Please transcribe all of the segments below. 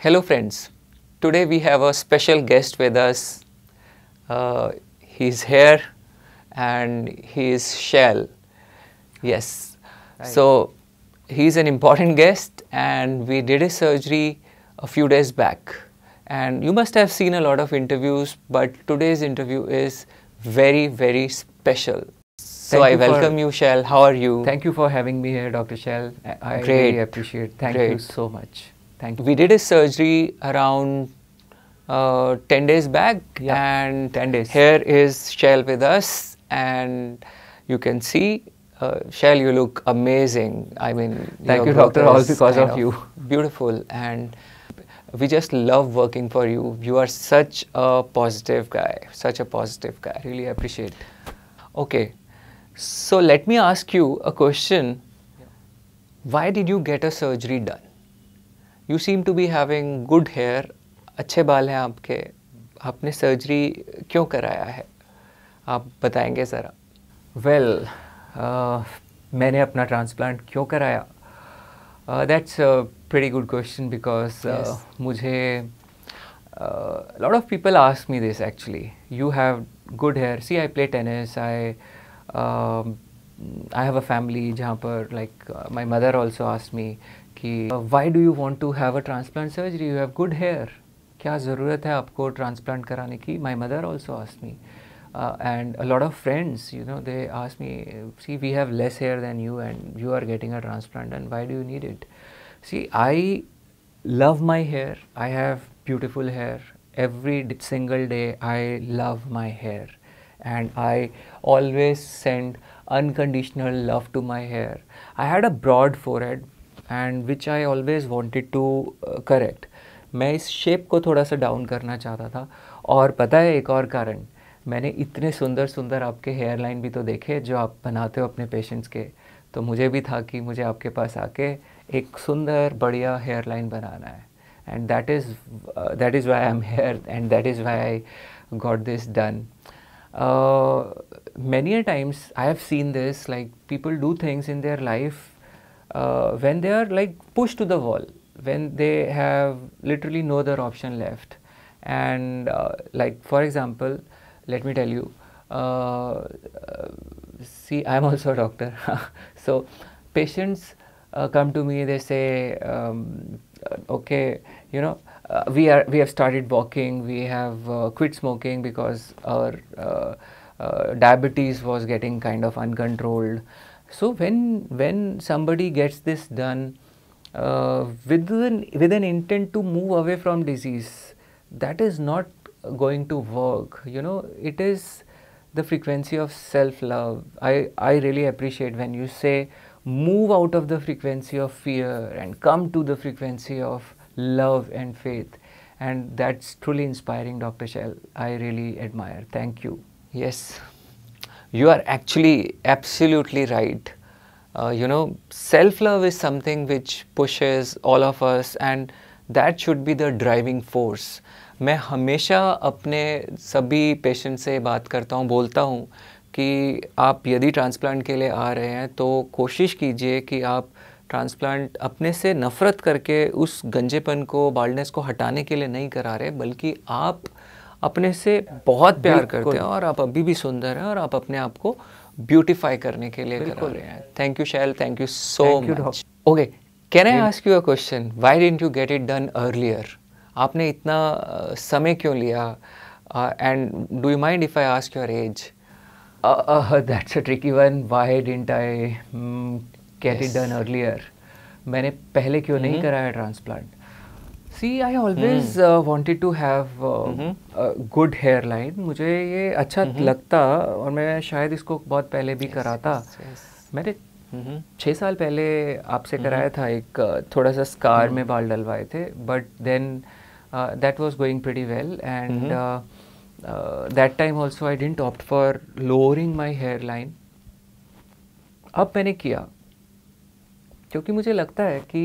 Hello friends, today we have a special guest with us. He's here and he is Shell. Yes, Right. so he's an important guest and we did his surgery a few days back. And you must have seen a lot of interviews, but today's interview is very, very special. So Thank I you for- welcome you, Shell. How are you? Thank you for having me here, Dr. Shell. I Great. really appreciate. Thank you Great. so much. Thank you. We did his surgery around 10 days back, Yeah, and 10 days. here is Shell with us, and you can see Shell, you look amazing. I mean, Thank your you, growth doctor, all is because kind of you. Beautiful, and we just love working for you. You are such a positive guy, such a positive guy. Really appreciate. Okay, so let me ask you a question. Why did you get a surgery done? You seem to be having good hair, अच्छे बाल हैं आपके, आपने surgery क्यों कराया है? आप बताएंगे ज़रा. Well, मैंने अपना ट्रांसप्लांट क्यों कराया? That's a pretty good question because Yes. मुझे a lot of people ask me this actually. You have good hair. See, I play tennis. I have a family जहाँ पर like my mother also asked me कि why do you want to have a transplant surgery? You have good hair. क्या ज़रूरत है आपको transplant कराने की? My mother also asked me. And a lot of friends, you know, they ask me, see, we have less hair than you and you are getting a transplant and why do you need it? See, I love my hair. I have beautiful hair. Every single day I love my hair and I always send unconditional love to my hair. I had a broad forehead and which I always wanted to correct. मैं इस shape को थोड़ा सा down करना चाहता था और पता है एक और कारण, मैंने इतने सुंदर सुंदर आपके हेयर लाइन भी तो देखे जो आप बनाते हो अपने पेशेंट्स के, तो मुझे भी था कि मुझे आपके पास आके एक सुंदर बढ़िया हेयर लाइन बनाना है and that is why I am hair and that is why I got this done. Many a times I have seen this, like people do things in their life when they are like pushed to the wall, when they have literally no other option left. And like for example, let me tell you, see, I'm also a doctor. So patients come to me, they say, okay, you know, we have started walking, we have quit smoking because our diabetes was getting kind of uncontrolled. So when somebody gets this done with an intent to move away from disease, that is not going to work. You know, it is the frequency of self-love. I really appreciate when you say move out of the frequency of fear and come to the frequency of love and faith, and that's truly inspiring, Dr. Shell. I really admire. Thank you. Yes, you are actually absolutely right. You know, self-love is something which pushes all of us and that should be the driving force. मैं हमेशा अपने सभी patient से बात करता हूँ, बोलता हूँ कि आप यदि ट्रांसप्लांट के लिए आ रहे हैं तो कोशिश कीजिए कि आप ट्रांसप्लांट अपने से नफ़रत करके उस गंजेपन को, बाल्डनेस को हटाने के लिए नहीं करा रहे, बल्कि आप अपने से बहुत प्यार करते हैं और आप अभी भी सुंदर हैं और आप अपने आप को ब्यूटीफाई करने के लिए करा रहे हैं. Thank you shall, thank you so much. Okay, can I ask you a question? Why didn't you get it done earlier? आपने इतना समय क्यों लिया? And do you mind if I ask your age? That's a tricky one. Why didn't I get it done earlier? मैंने पहले क्यों नहीं कराया transplant? See, I always wanted to have a good hairline. मुझे ये अच्छा लगता और मैं शायद इसको बहुत पहले भी कराता. मैंने 6 साल पहले आपसे कराया था, एक थोड़ा सा स्कार में बाल डलवाए थे, but then that was going pretty well and that time also I didn't opt for lowering my hairline. अब मैंने किया क्योंकि मुझे लगता है कि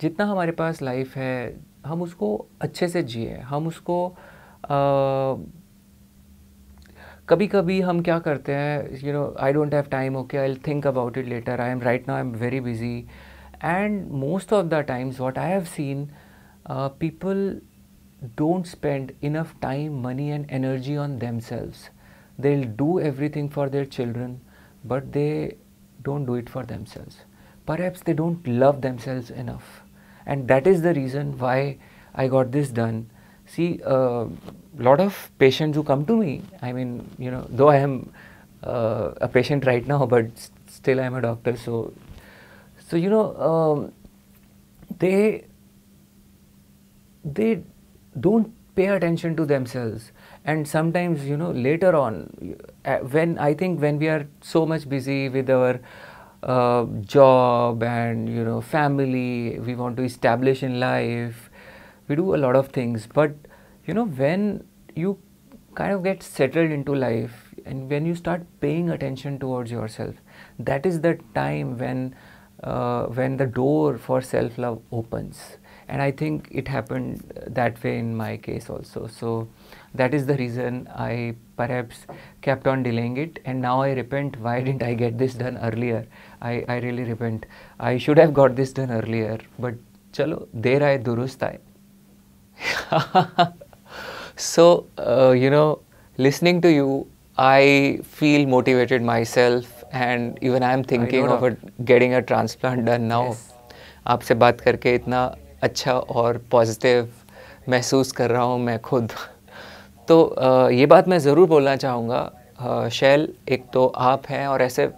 जितना हमारे पास लाइफ है हम उसको अच्छे से जिए. हम उसको कभी कभी हम क्या करते हैं, you know, I don't have time, okay, I will think about it later, I am right now, I am very busy And most of the times what I have seen, people don't spend enough time, money and energy on themselves. They'll do everything for their children, but they don't do it for themselves. Perhaps they don't love themselves enough, and that is the reason why I got this done. See, a lot of patients who come to me, I mean, though I am a patient right now, but still I am a doctor, so they don't pay attention to themselves. And sometimes, later on, when we are so much busy with our job and family, we want to establish in life, we do a lot of things. But when you kind of get settled into life and when you start paying attention towards yourself, that is the time when the door for self-love opens. And I think it happened that way in my case also. So that is the reason I perhaps kept on delaying it, and now I repent. Why didn't I get this done earlier? I really repent. I should have got this done earlier, but chalo, der aaye durust aaye. So, listening to you, I feel motivated myself, and even I am thinking of getting a transplant done now. Yes. आपसे बात करके इतना अच्छा और positive महसूस कर रहा हूँ मैं खुद. तो ये बात मैं ज़रूर बोलना चाहूँगा शैल, एक तो आप हैं और ऐसे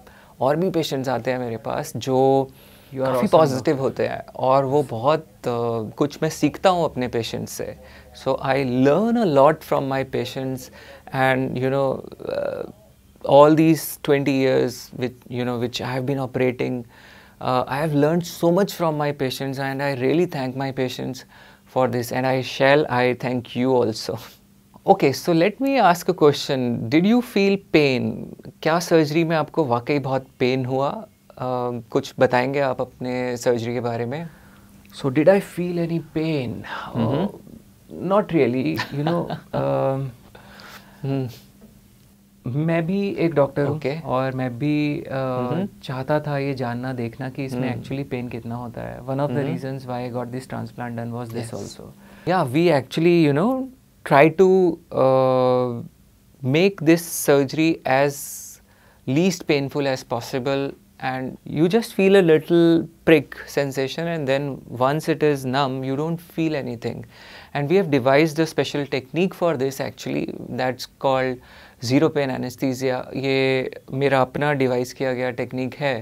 और भी पेशेंट्स आते हैं मेरे पास जो काफ़ी पॉजिटिव होते हैं, और वो बहुत कुछ मैं सीखता हूँ अपने पेशेंट्स से. So I learn a lot from my patients, and all these 20 years which I have been operating, I have learned so much from my patients, and I really thank my patients for this, and I thank you also. Okay, so let me ask a question. Did you feel pain? क्या surgery में आपको वाकई बहुत pen हुआ? कुछ बताएंगे आप अपने सर्जरी के बारे में? So did I feel any pain? Not really. मैं भी एक डॉक्टर हूँ, और मैं भी चाहता था ये जानना देखना कि इसमें एक्चुअली पेन कितना होता है. One of the reasons why I got this transplant done was this also. Yeah we actually try to make this surgery as least painful as possible, and you just feel a little prick sensation, and then once it is numb you don't feel anything. And we have devised a special technique for this actually, that's called zero pain anesthesia. ये मेरा अपना device किया गया technique है,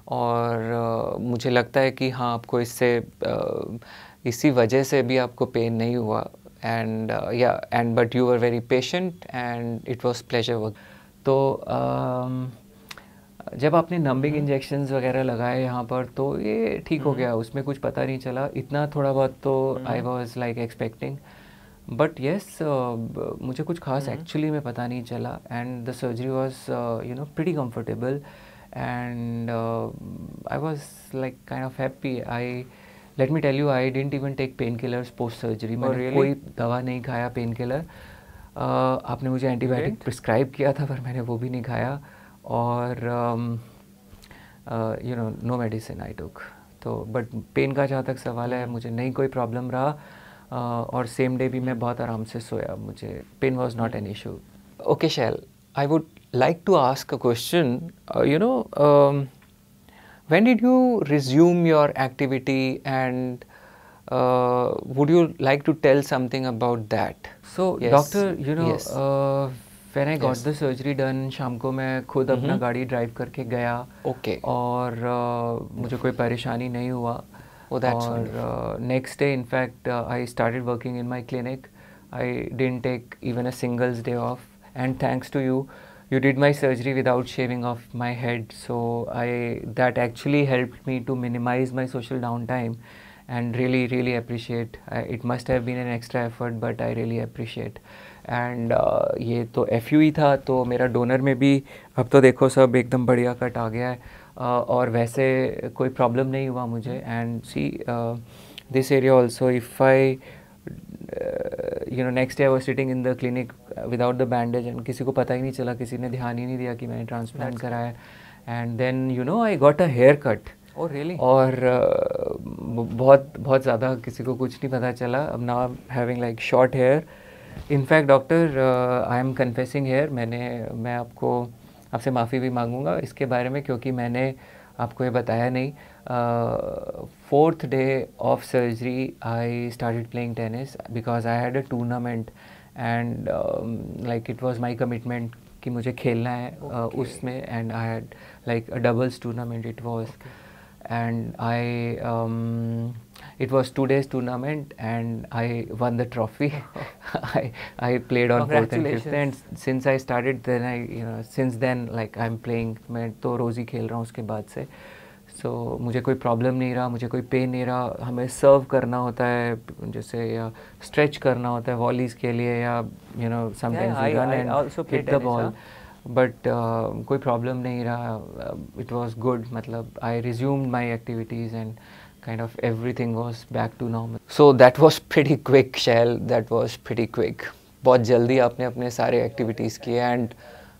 और मुझे लगता है कि हाँ, आपको इससे इसी वजह से भी आपको पेन नहीं हुआ. And but you were very patient and it was pleasure work. तो जब आपने नंबिंग इंजेक्शंस वगैरह लगाए यहाँ पर, तो ये ठीक हो गया, उसमें कुछ पता नहीं चला इतना. थोड़ा बहुत तो I was like expecting, but yes मुझे कुछ खास एक्चुअली में पता नहीं चला. And the surgery was pretty comfortable, and I was like kind of happy. Let me tell you, I didn't even take painkillers post surgery. मैंने कोई दवा नहीं खाया पेन किलर. आपने मुझे एंटीबायोटिक प्रिस्क्राइब किया था, पर मैंने वो भी नहीं खाया, और नो मेडिसिन आई टुक. तो बट पेन का जहाँ तक सवाल है, मुझे नहीं कोई प्रॉब्लम रहा, और सेम डे भी मैं बहुत आराम से सोया. मुझे pain was not an issue. Okay shall, I would like to ask a question. When did you resume your activity, and would you like to tell something about that? So, yes. Doctor, when I got the surgery done, शाम को मैं खुद अपना गाड़ी drive करके गया. Okay. और मुझे कोई परेशानी नहीं हुआ. Oh, that's wonderful. और next day, in fact, I started working in my clinic. I didn't take even a single day off, and thanks to you. You did my surgery without shaving off my head, so that actually helped me to minimize my social downtime, and really appreciate. It must have been an extra effort, but I really appreciate. And ये तो FU ही था, तो मेरा donor में भी अब तो देखो सब एकदम बढ़िया कट आ गया है, और वैसे कोई प्रॉब्लम नहीं हुआ मुझे. And see this area also, if I next day I was sitting in the clinic without the bandage, and किसी को पता ही नहीं चला, किसी ने ध्यान ही नहीं दिया कि मैंने ट्रांसप्लांट कराया. And then I got a haircut. Oh really? और बहुत बहुत ज़्यादा किसी को कुछ नहीं पता चला. अब now I am having like short hair. In fact doctor, I am confessing here, मैं आपसे माफ़ी भी मांगूंगा इसके बारे में, क्योंकि मैंने आपको ये बताया नहीं. 4th day of surgery I started playing tennis because I had a tournament and like it was my commitment कि मुझे खेलना है उसमें. And I had like a doubles tournament it was. And it was 2 days tournament and I won the trophy. I played on 4th and 5th, and since I started then since then like I'm playing. मैं तो रोज़ ही खेल रहा हूँ उसके बाद से. So मुझे कोई प्रॉब्लम नहीं रहा, मुझे कोई पेन नहीं रहा. हमें सर्व करना होता है जैसे, या स्ट्रेच करना होता है वॉलीज़ के लिए, या sometimes we run and hit the ball. But कोई प्रॉब्लम नहीं रहा. It was good. मतलब I resumed my activities and kind of everything was back to normal. So that was pretty quick शैल, दैट वाज प्रीटी क्विक. बहुत जल्दी आपने अपने सारे एक्टिविटीज़ किए and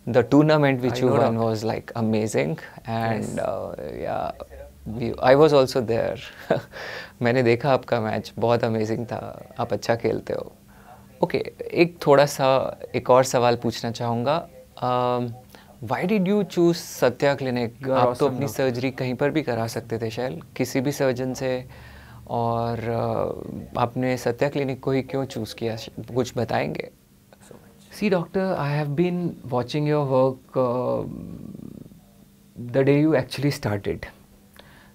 the tournament which you won was like amazing. And I was also there. मैंने देखा आपका मैच, बहुत अमेजिंग था. आप अच्छा खेलते हो. ओके, एक और सवाल पूछना चाहूँगा. Why did you choose Satya clinic? आप तो अपनी सर्जरी कहीं पर भी करा सकते थे शैल, किसी भी सर्जन से, और आपने सत्या क्लिनिक को ही क्यों चूज़ किया? कुछ बताएंगे? See doctor, I have been watching your work the day you actually started.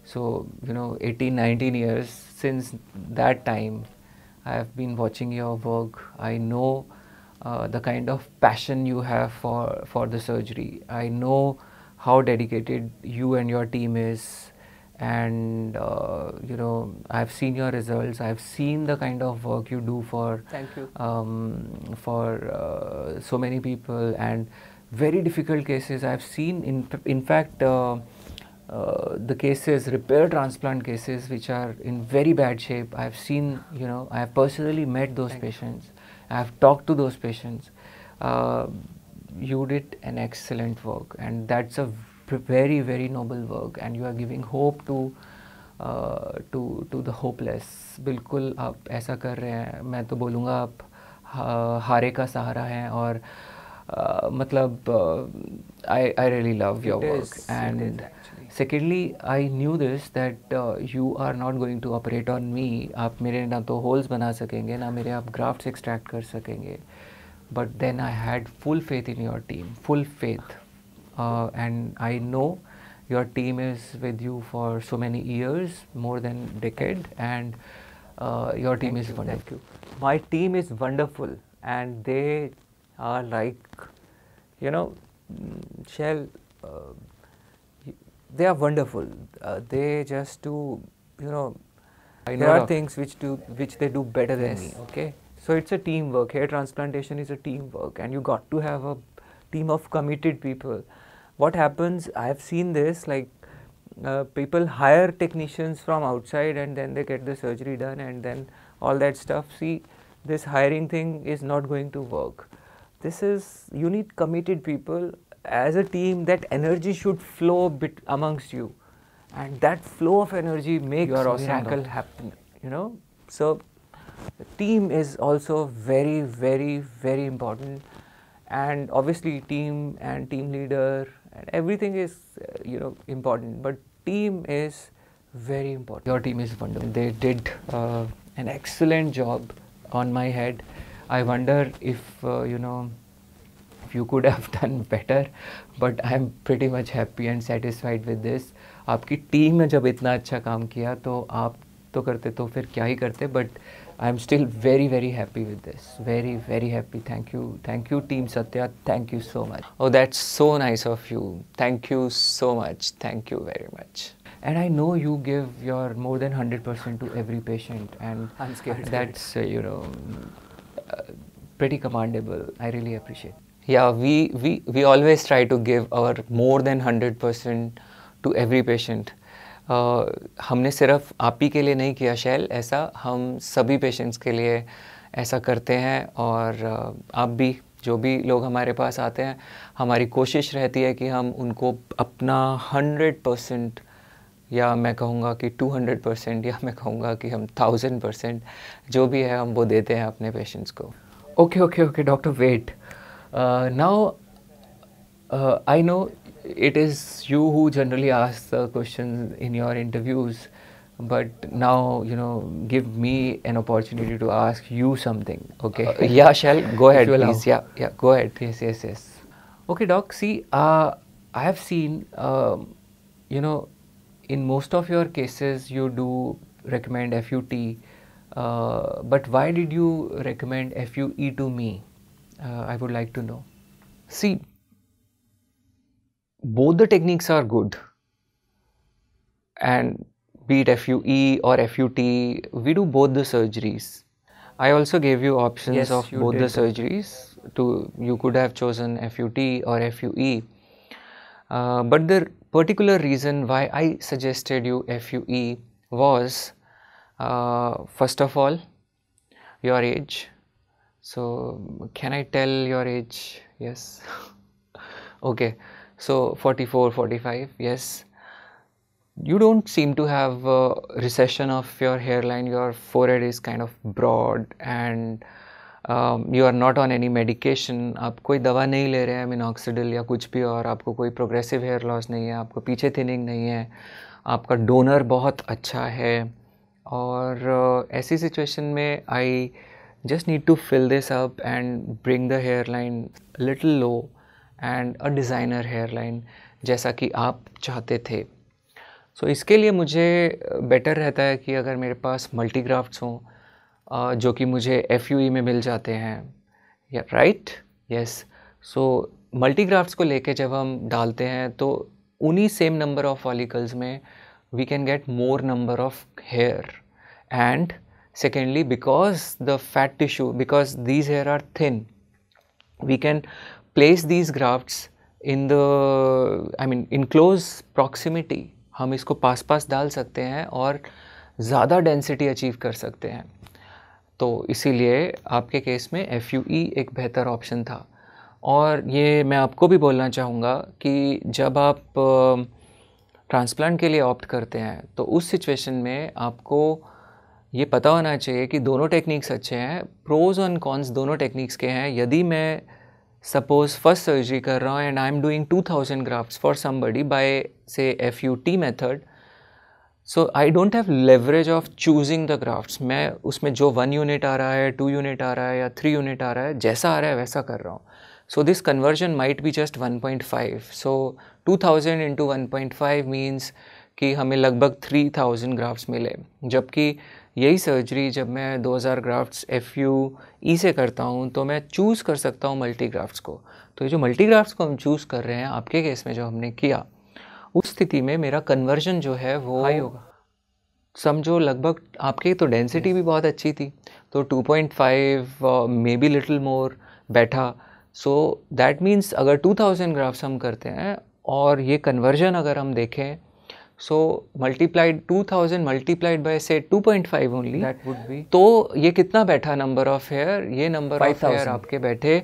So 18-19 years since that time I have been watching your work. I know the kind of passion you have for the surgery. I know how dedicated you and your team is, and I've seen your results. I've seen the kind of work you do for so many people, and very difficult cases. I've seen in fact the cases, repair transplant cases, which are in very bad shape. I've seen, I have personally met those patients. I have talked to those patients. You did an excellent work, and that's a very, very noble work, and you are giving hope to the hopeless. बिल्कुल आप ऐसा कर रहे हैं. मैं तो बोलूँगा आप हारे का सहारा हैं. और मतलब I really love your work. And secondly, I knew this, that you are not going to operate on me. आप मेरे ना तो holes बना सकेंगे, ना मेरे आप grafts extract कर सकेंगे. But then I had full faith in your team, full faith. And I know your team is with you for so many years, more than a decade, and your team is wonderful. My team is wonderful, and they are like, Shell, they are wonderful. They just do, there are things which they do better than me. Okay, so it's a teamwork. Hair transplantation is a teamwork, and you got to have a team of committed people. What happens, I have seen this, like people hire technicians from outside and then they get the surgery done and then all that stuff. See, this hiring thing is not going to work. You need committed people. As a team, that energy should flow amongst you, and that flow of energy makes miracle happen. So the team is also very, very, very important, and obviously team and team leader and everything is important, but team is very important. Your team is wonderful. They did an excellent job on my head. I wonder if if you could have done better, but I am pretty much happy and satisfied with this. आपकी team ने जब इतना अच्छा काम किया तो आप तो करते तो फिर क्या ही करते, but I am still very, very happy with this. Very, very happy. Thank you team Satya. Thank you so much. Oh, that's so nice of you. Thank you so much. Thank you very much. And I know you give your more than 100% to every patient, and I'm scared. That's pretty commendable. I really appreciate. Yeah, we always try to give our more than 100% to every patient. हमने सिर्फ आप ही के लिए नहीं किया शैल, ऐसा हम सभी पेशेंट्स के लिए ऐसा करते हैं. और आप भी, जो भी लोग हमारे पास आते हैं, हमारी कोशिश रहती है कि हम उनको अपना 100% या मैं कहूँगा कि 200%, या मैं कहूँगा कि हम 1000%, जो भी है हम वो देते हैं अपने पेशेंट्स को. Okay, doctor, wait. Now, I know it is you who generally ask the questions in your interviews, but now, give me an opportunity to ask you something, okay? Yeah, Shall, go ahead, you allow. please. Yeah, go ahead. Yes. Okay, doc, see, I have seen, in most of your cases, you do recommend FUT, but why did you recommend FUE to me? I would like to know. See, both the techniques are good, and be it FUE or FUT, we do both the surgeries. I also gave you options Yes, of you both the did, doctor. surgeries. You could have chosen FUT or FUE. But the particular reason why I suggested you FUE was, first of all, your age. So, can I tell your age? Yes. Okay. So, 44, 45, yes. You don't seem to have a recession of your hairline. Your forehead is kind of broad, and you are not on any medication. आप कोई दवा नहीं ले रहे हैं, minoxidil या कुछ भी, और आपको कोई प्रोग्रेसिव हेयर लॉस नहीं है, आपको पीछे थिनिंग नहीं है, आपका डोनर बहुत अच्छा है. और ऐसी सिचुएशन में आई just need to fill this up and bring the hairline little low and a designer hairline जैसा कि आप चाहते थे. So इसके लिए मुझे बेटर रहता है कि अगर मेरे पास मल्टीग्राफ्ट्स हों जो कि मुझे FUE में मिल जाते हैं, या राइट. यस. सो मल्टीग्राफ्ट्स को लेके जब हम डालते हैं तो उन्हीं सेम नंबर ऑफ फॉलिकल्स में we can get more number of hair. And secondly, because the fat tissue, because these hair are thin, we can place these grafts in in close proximity. हम इसको पास डाल सकते हैं और ज़्यादा density achieve कर सकते हैं. तो इसीलिए आपके केस में FUE एक बेहतर ऑप्शन था. और ये मैं आपको भी बोलना चाहूँगा कि जब आप ट्रांसप्लांट के लिए ऑप्ट करते हैं तो उस सिचुएशन में आपको ये पता होना चाहिए कि दोनों टेक्निक्स अच्छे हैं. प्रोज और कॉन्स दोनों टेक्निक्स के हैं. यदि मैं सपोज फर्स्ट सर्जरी कर रहा हूँ and I am doing 2000 grafts for somebody by से FUT method, so I don't have leverage of choosing the grafts. मैं उसमें जो 1 यूनिट आ रहा है, 2 यूनिट आ रहा है या 3 यूनिट आ रहा है, जैसा आ रहा है वैसा कर रहा हूँ. So this conversion might be just 1.5. So 2000 into 1.5 means कि हमें लगभग 3000 ग्राफ्ट्स मिले. जबकि यही सर्जरी जब मैं 2000 ग्राफ्ट्स FUE से करता हूँ तो मैं चूज़ कर सकता हूँ मल्टी ग्राफ्ट्स को. तो ये जो मल्टी ग्राफ्ट्स को हम चूज़ कर रहे हैं आपके केस में जो हमने किया, उस स्थिति में मेरा कन्वर्जन जो है वो हाई होगा. समझो लगभग, आपकी तो डेंसिटी भी बहुत अच्छी थी, तो 2.5 मे बी लिटिल मोर बैठा. सो दैट मीन्स अगर 2000 ग्राफ्ट्स हम करते हैं और ये कन्वर्जन अगर हम देखें, so multiplied 2000 multiplied by say 2.5 only, that would be, तो ये कितना बैठा नंबर ऑफ हेयर? ये नंबर ऑफ हेयर आपके बैठे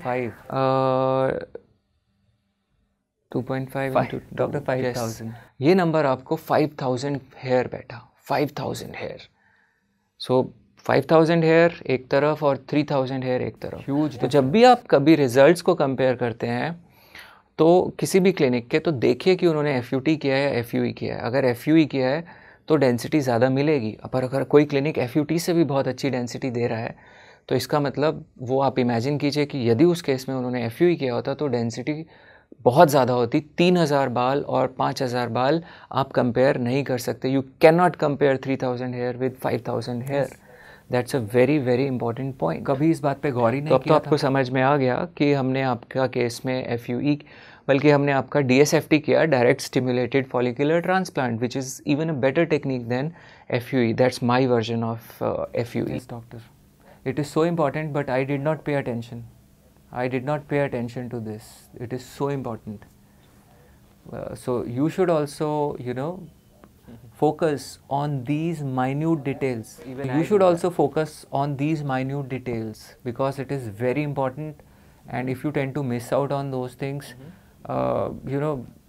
2.5 into डॉक्टर 5000. ये नंबर आपको 5000 हेयर बैठा. 5000 हेयर. सो 5000 हेयर एक तरफ और 3000 हेयर एक तरफ. Huge. तो जब भी आप कभी रिजल्ट्स को कंपेयर करते हैं तो किसी भी क्लिनिक के, तो देखिए कि उन्होंने FUT किया है या FUE किया है. अगर FUE किया है तो डेंसिटी ज़्यादा मिलेगी. पर अगर कोई क्लिनिक FUT से भी बहुत अच्छी डेंसिटी दे रहा है तो इसका मतलब वो आप इमेजिन कीजिए कि यदि उस केस में उन्होंने FUE किया होता तो डेंसिटी बहुत ज़्यादा होती. 3000 बाल और 5000 बाल आप कंपेयर नहीं कर सकते. You can not compare 3000 hair with 5000 hair. That's a very very important point. कभी इस बात पे गौर ही नहीं तो अब किया तो आपको समझ में आ गया कि हमने आपका केस में FUE, बल्कि हमने आपका DSFT किया, direct stimulated follicular transplant, which is even a better technique than FUE. That's my version of FUE. Yes, doctor. It is so important, but I did not pay attention. I did not pay attention to this. It is so important. So you should also, focus on these minute details. You should also focus on these minute details because it is very important. And if you tend to miss out on those things,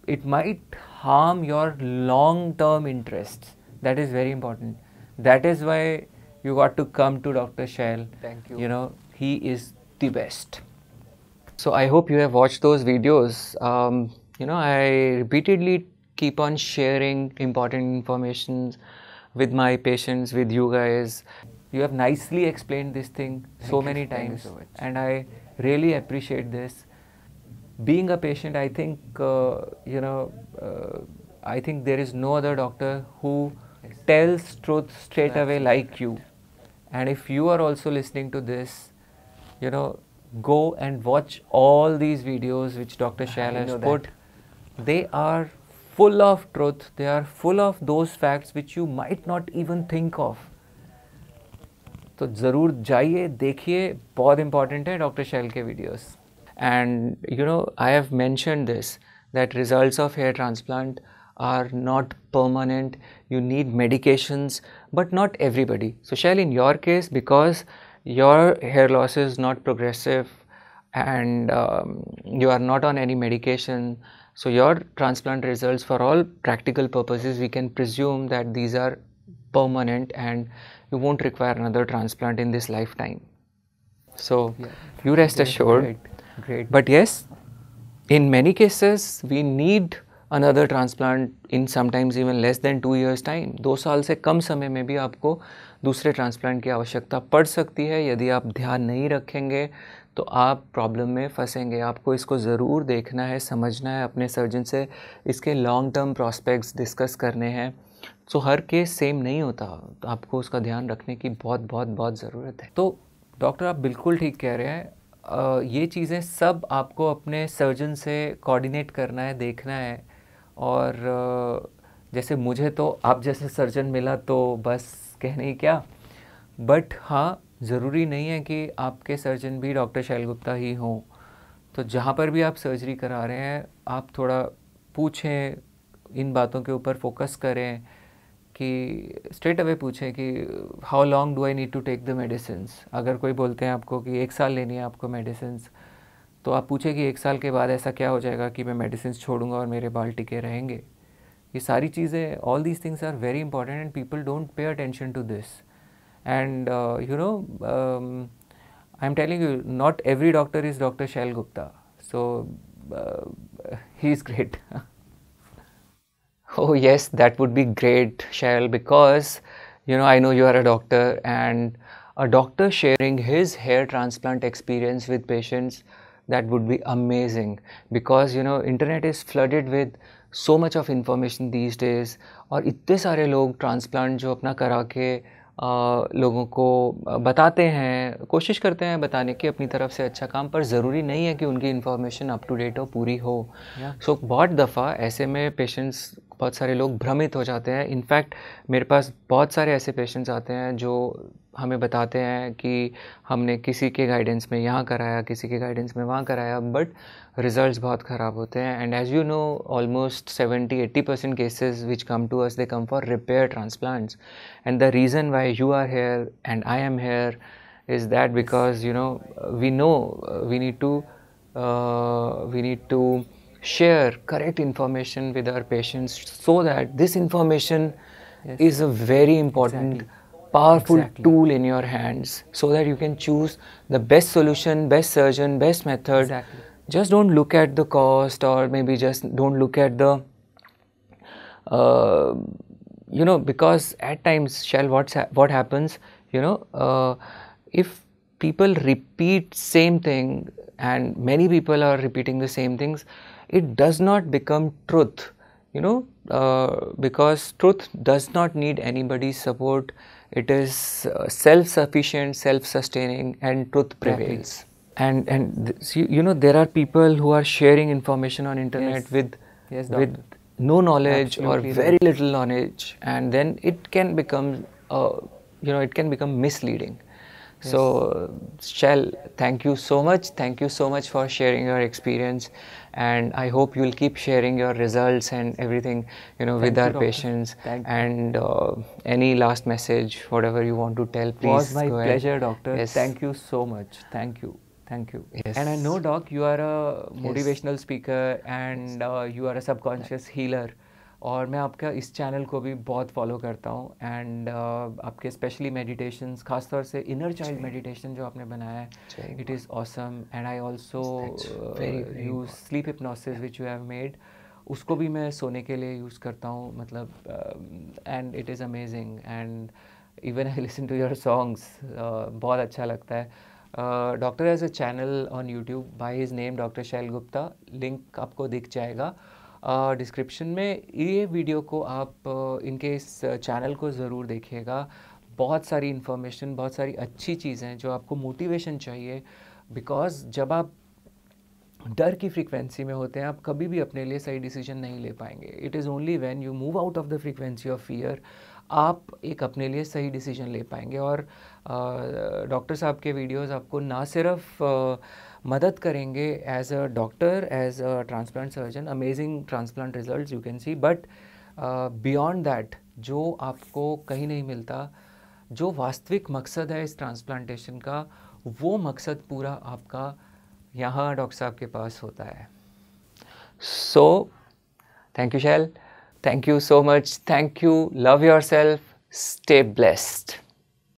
it might harm your long-term interests. That is very important. That is why you got to come to Dr. Shail. Thank you. You know, he is the best. So I hope you have watched those videos. You know, I repeatedly keep on sharing important information with my patients, with you guys. You have nicely explained this thing so many times, and I really appreciate this. Being a patient, I think I think there is no other doctor who tells truth straight away like you. And if you are also listening to this, you know, go and watch all these videos which Dr. Shail has put. They are full of truth. They are full of those facts which you might not even think of. तो ज़रूर जाइए, देखिए, बहुत important है doctor शैल के videos. And you know, I have mentioned this, that results of hair transplant are not permanent. You need medications, but not everybody. So Shail, in your case, because your hair loss is not progressive and you are not on any medication, so your transplant results, for all practical purposes, we can presume that these are permanent and you won't require another transplant in this lifetime. So you rest assured. Great. But yes, in many cases we need another transplant in sometimes even less than 2 years time. 2 साल से कम समय में भी आपको दूसरे transplant की आवश्यकता पड़ सकती है. यदि आप ध्यान नहीं रखेंगे तो आप प्रॉब्लम में फंसेंगे. आपको इसको ज़रूर देखना है, समझना है, अपने सर्जन से इसके लॉन्ग टर्म प्रॉस्पेक्ट्स डिस्कस करने हैं. सो हर केस सेम नहीं होता, तो आपको उसका ध्यान रखने की बहुत ज़रूरत है. तो डॉक्टर आप बिल्कुल ठीक कह रहे हैं. ये चीज़ें सब आपको अपने सर्जन से कोऑर्डिनेट करना है, देखना है. और जैसे मुझे तो आप जैसे सर्जन मिला तो बस कहने ही क्या. बट हाँ, ज़रूरी नहीं है कि आपके सर्जन भी डॉक्टर शैल गुप्ता ही हों. तो जहाँ पर भी आप सर्जरी करा रहे हैं, आप थोड़ा पूछें, इन बातों के ऊपर फोकस करें कि स्ट्रेट अवे पूछें कि how long do I need to take the medicines. अगर कोई बोलते हैं आपको कि 1 साल लेनी है आपको मेडिसिन्स, तो आप पूछें कि 1 साल के बाद ऐसा क्या हो जाएगा कि मैं मेडिसिन्स छोड़ूंगा और मेरे बाल टिके रहेंगे. ये सारी चीज़ें, all these things are very important and people don't pay attention to this. And you know, I am telling you, not every doctor is doctor Shail Gupta. So he is great. Oh yes, that would be great, Shail, because you know, I know you are a doctor, and a doctor sharing his hair transplant experience with patients, that would be amazing. Because you know, internet is flooded with so much of information these days, और इतने सारे लोग transplant जो अपना करा के लोगों को बताते हैं, कोशिश करते हैं बताने की अपनी तरफ से अच्छा काम, पर ज़रूरी नहीं है कि उनकी इन्फॉर्मेशन अप टू डेट हो, पूरी हो. सो बहुत दफ़ा ऐसे में पेशेंट्स, बहुत सारे लोग भ्रमित हो जाते हैं. इनफैक्ट मेरे पास बहुत सारे ऐसे पेशेंट्स आते हैं जो हमें बताते हैं कि हमने किसी के गाइडेंस में यहाँ कराया, किसी के गाइडेंस में वहाँ कराया, बट रिजल्ट्स बहुत ख़राब होते हैं. And as you know, almost 70-80% cases which come to us, they come for repair transplants. And the reason why you are here and I am here is that because you know we need to share correct information with our patients, so that this information is a very important powerful tool in your hands, so that you can choose the best solution, best surgeon, best method. Just don't look at the cost, or maybe just don't look at the because at times, Shail, what happens, if people repeat same thing, and many people are repeating the same things, it does not become truth, because truth does not need anybody's support. It is self-sufficient, self-sustaining, and truth prevails. And there are people who are sharing information on internet with no knowledge or very little knowledge, and then it can become misleading. So Shail, thank you so much. Thank you so much for sharing your experience, and I hope you'll keep sharing your results and everything, with our patients. And any last message, whatever you want to tell, please. It was my pleasure, doctor. Yes. Thank you so much. Thank you. Thank you. Yes. And I know, Doc, you are a Yes. motivational speaker and you are a subconscious healer. और मैं आपका इस channel को भी बहुत follow करता हूँ and आपके स्पेशली मेडिटेशंस, खासतौर से इनर चाइल्ड मेडिटेशन जो आपने बनाया है, it is awesome. And I also use sleep hypnosis which you have made. उसको भी मैं सोने के लिए यूज़ करता हूँ, मतलब and it is amazing. And even I listen to your songs, बहुत अच्छा लगता है. Doctor has a channel on YouTube by his name doctor Shail Gupta. Link आपको दिख जाएगा डिस्क्रिप्शन में. ये वीडियो को आप इनके इस चैनल को ज़रूर देखिएगा. बहुत सारी इन्फॉर्मेशन, बहुत सारी अच्छी चीज़ें जो आपको मोटिवेशन चाहिए. बिकॉज जब आप डर की फ्रीक्वेंसी में होते हैं, आप कभी भी अपने लिए सही डिसीजन नहीं ले पाएंगे. It is only when you move out of the frequency of fear आप एक अपने लिए सही डिसीजन ले पाएंगे. और डॉक्टर साहब के वीडियोस आपको ना सिर्फ मदद करेंगे as a doctor, as a transplant surgeon, amazing transplant results you can see, but beyond that जो आपको कहीं नहीं मिलता, जो वास्तविक मकसद है इस ट्रांसप्लांटेशन का, वो मकसद पूरा आपका यहाँ डॉक्टर साहब के पास होता है. So thank you shall, thank you so much, thank you, love your self, stay blessed.